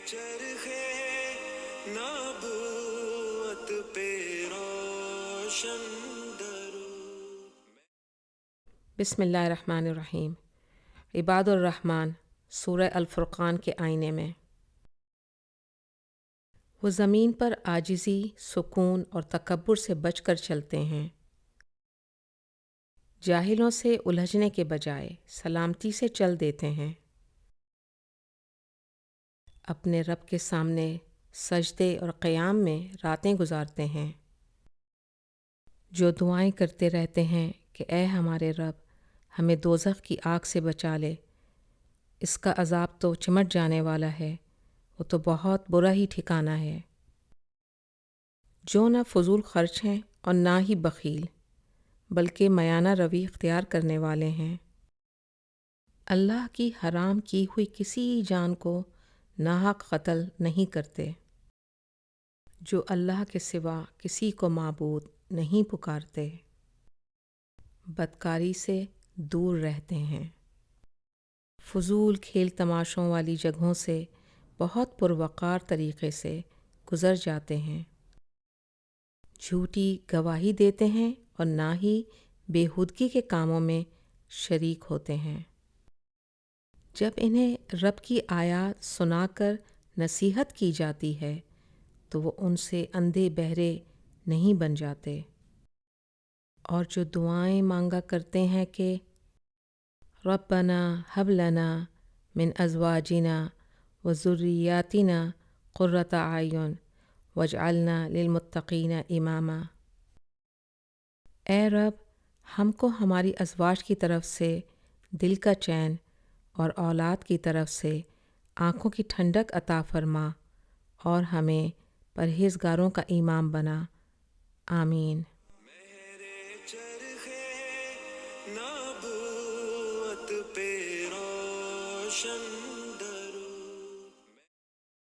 چرخے نبوت پہ روشن درود۔ بسم اللہ الرحمن الرحیم۔ عباد الرحمن سورہ الفرقان کے آئینے میں۔ وہ زمین پر عاجزی، سکون اور تکبر سے بچ کر چلتے ہیں، جاہلوں سے الجھنے کے بجائے سلامتی سے چل دیتے ہیں، اپنے رب کے سامنے سجدے اور قیام میں راتیں گزارتے ہیں، جو دعائیں کرتے رہتے ہیں کہ اے ہمارے رب ہمیں دوزخ کی آگ سے بچا لے، اس کا عذاب تو چمٹ جانے والا ہے، وہ تو بہت برا ہی ٹھکانہ ہے۔ جو نہ فضول خرچ ہیں اور نہ ہی بخیل، بلکہ میانہ روی اختیار کرنے والے ہیں، اللہ کی حرام کی ہوئی کسی جان کو ناحق قتل نہیں کرتے، جو اللہ کے سوا کسی کو معبود نہیں پکارتے، بدکاری سے دور رہتے ہیں، فضول کھیل تماشوں والی جگہوں سے بہت پروقار طریقے سے گزر جاتے ہیں، جھوٹی گواہی دیتے ہیں اور نہ ہی بےہودگی کے کاموں میں شریک ہوتے ہیں۔ جب انہیں رب کی آیات سنا کر نصیحت کی جاتی ہے تو وہ ان سے اندھے بہرے نہیں بن جاتے، اور جو دعائیں مانگا کرتے ہیں کہ ربنا ہب لنا من ازواجنا و ذریاتنا قرۃ اعین واجعلنا للمتقین اماما، اے رب ہم کو ہماری ازواج کی طرف سے دل کا چین اور اولاد کی طرف سے آنکھوں کی ٹھنڈک عطا فرما، اور ہمیں پرہیزگاروں کا امام بنا، آمین۔ میرے چرخے نبوت پہ روشن